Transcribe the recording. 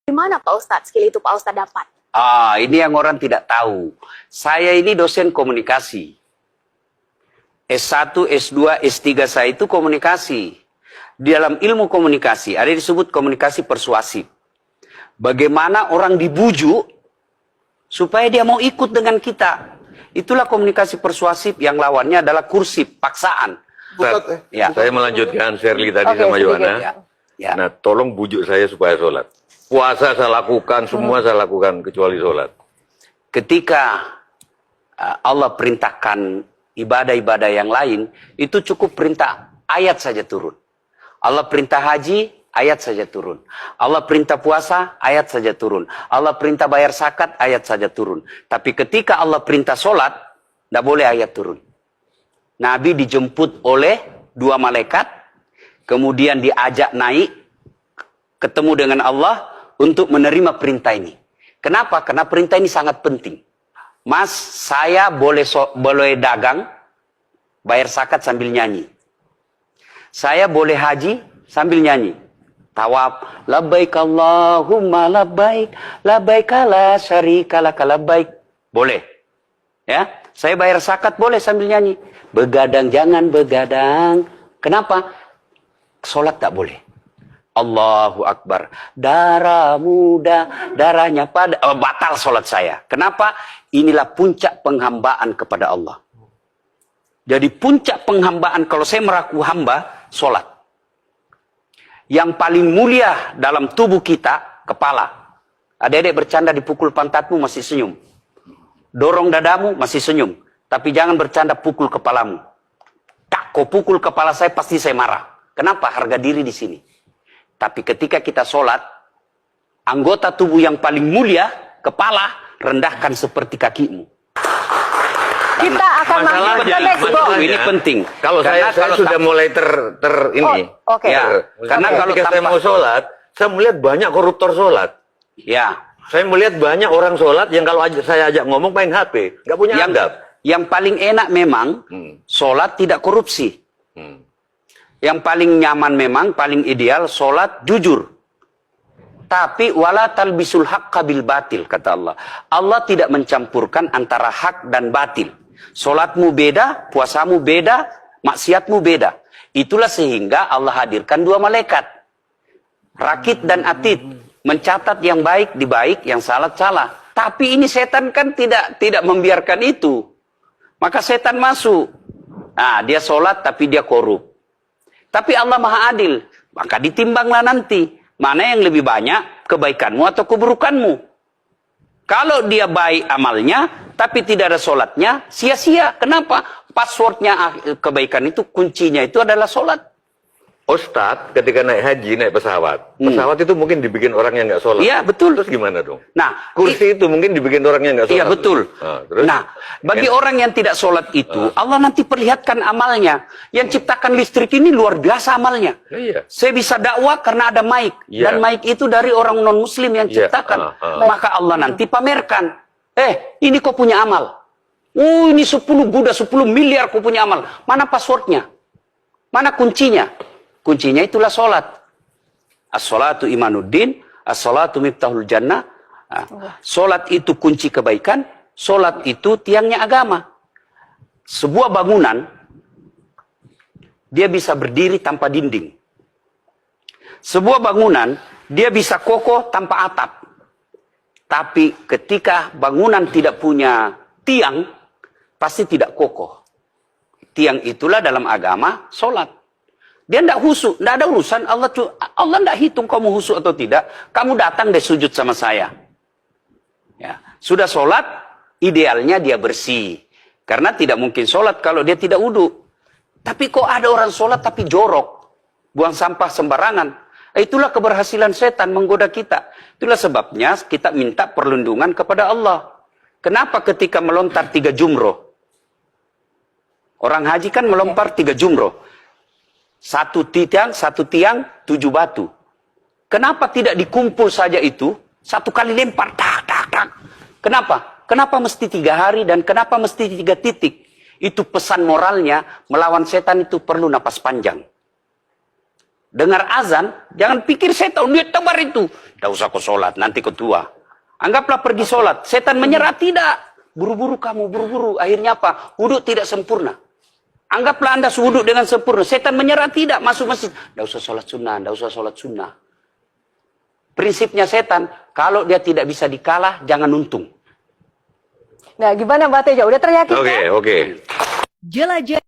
Gimana Pak Ustadz skill itu Pak Ustadz dapat? Ini yang orang tidak tahu. Saya ini dosen komunikasi. S1, S2, S3 saya itu komunikasi. Di dalam ilmu komunikasi ada disebut komunikasi persuasif. Bagaimana orang dibujuk supaya dia mau ikut dengan kita. Itulah komunikasi persuasif yang lawannya adalah kursif, paksaan. Saya melanjutkan Shirley tadi sama Yohana. Nah, tolong bujuk saya supaya sholat. Puasa saya lakukan, semua saya lakukan, kecuali sholat. Ketika Allah perintahkan ibadah-ibadah yang lain, itu cukup perintah ayat saja turun. Allah perintah haji, ayat saja turun. Allah perintah puasa, ayat saja turun. Allah perintah bayar zakat, ayat saja turun. Tapi ketika Allah perintah sholat, tidak boleh ayat turun. Nabi dijemput oleh 2 malaikat, kemudian diajak naik, ketemu dengan Allah, untuk menerima perintah ini. Kenapa? Karena perintah ini sangat penting. Mas, saya boleh dagang, bayar zakat sambil nyanyi. Saya boleh haji sambil nyanyi. Tawaf, labbaik Allahumma labbaik, labbaik la syarika laka labbaik. Boleh. Ya, saya bayar zakat boleh sambil nyanyi. Begadang jangan begadang. Kenapa? Sholat tak boleh. Allahu Akbar. Darah muda, darahnya pada batal sholat saya. Kenapa? Inilah puncak penghambaan kepada Allah. Jadi puncak penghambaan kalau saya meraku hamba, sholat. Yang paling mulia dalam tubuh kita, kepala. Adik-adik bercanda dipukul pantatmu masih senyum. Dorong dadamu masih senyum. Tapi jangan bercanda pukul kepalamu. Tak, kau pukul kepala saya pasti saya marah. Kenapa? Harga diri di sini. Tapi ketika kita sholat, anggota tubuh yang paling mulia, kepala, rendahkan seperti kakimu. Kita akan masuk ke next box. Ini penting. Kalau saya sudah mulai ini. Karena kalau ketika saya mau sholat, saya melihat banyak koruptor sholat. Ya. Saya melihat banyak orang sholat yang kalau saya ajak ngomong main HP, nggak punya adab. Yang paling enak memang sholat tidak korupsi. Yang paling nyaman memang, paling ideal, sholat jujur. Tapi wala talbisul haqqa bil batil, kata Allah. Allah tidak mencampurkan antara hak dan batil. Sholatmu beda, puasamu beda, maksiatmu beda. Itulah sehingga Allah hadirkan 2 malaikat. Rakit dan atid. Mencatat yang baik di baik, yang salah salah. Tapi ini setan kan tidak membiarkan itu. Maka setan masuk. Nah, dia sholat tapi dia korup. Tapi Allah Maha Adil, maka ditimbanglah nanti. Mana yang lebih banyak, kebaikanmu atau keburukanmu. Kalau dia baik amalnya, tapi tidak ada sholatnya, sia-sia. Kenapa? Passwordnya kebaikan itu, kuncinya itu adalah sholat. Ustadz, ketika naik haji, naik pesawat. Pesawat itu mungkin dibikin orang yang nggak sholat. Iya, betul. Terus gimana dong? Nah, kursi itu mungkin dibikin orang yang nggak sholat. Iya, betul. Terus? Nah, bagi orang yang tidak sholat itu, Allah nanti perlihatkan amalnya. Yang ciptakan listrik ini luar biasa amalnya. Iya. Saya bisa dakwah karena ada mic. Iya. Dan mic itu dari orang non-muslim yang ciptakan. Maka Allah nanti pamerkan. Ini kau punya amal. Ini 10 Buddha, 10 miliar kau punya amal. Mana passwordnya? Mana kuncinya? Kuncinya itulah sholat. As-sholatu imanuddin, as-sholatu miftahul jannah. Sholat itu kunci kebaikan, sholat itu tiangnya agama. Sebuah bangunan, dia bisa berdiri tanpa dinding. Sebuah bangunan, dia bisa kokoh tanpa atap. Tapi ketika bangunan tidak punya tiang, pasti tidak kokoh. Tiang itulah dalam agama, sholat. Dia tidak khusyuk, tidak ada urusan. Allah tidak hitung kamu khusyuk atau tidak. Kamu datang deh sujud sama saya. Ya. Sudah sholat, idealnya dia bersih. Karena tidak mungkin sholat kalau dia tidak wudhu. Tapi kok ada orang sholat tapi jorok. Buang sampah sembarangan. Itulah keberhasilan setan menggoda kita. Itulah sebabnya kita minta perlindungan kepada Allah. Kenapa ketika melontar 3 jumroh? Orang haji kan melempar 3 jumroh. 1 tiang, 7 batu. Kenapa tidak dikumpul saja itu? 1 kali lempar, tak, tak, tak. Kenapa? Kenapa mesti 3 hari dan kenapa mesti 3 titik? Itu pesan moralnya, melawan setan itu perlu napas panjang. dengar azan, jangan pikir setan, dia tebar itu. Tidak usah kau sholat, nanti kau tua. Anggaplah pergi sholat. Setan menyerah, tidak. Buru-buru kamu, buru-buru. Akhirnya apa? Wudhu tidak sempurna. Anggaplah Anda wudhu dengan sempurna. Setan menyerah, tidak. Masuk masjid. Tidak usah sholat sunnah, tidak usah sholat sunnah. Prinsipnya setan, kalau dia tidak bisa dikalah, jangan untung. Nah, gimana Mbak Teja? Udah teryakin kan? Oke. Jelajah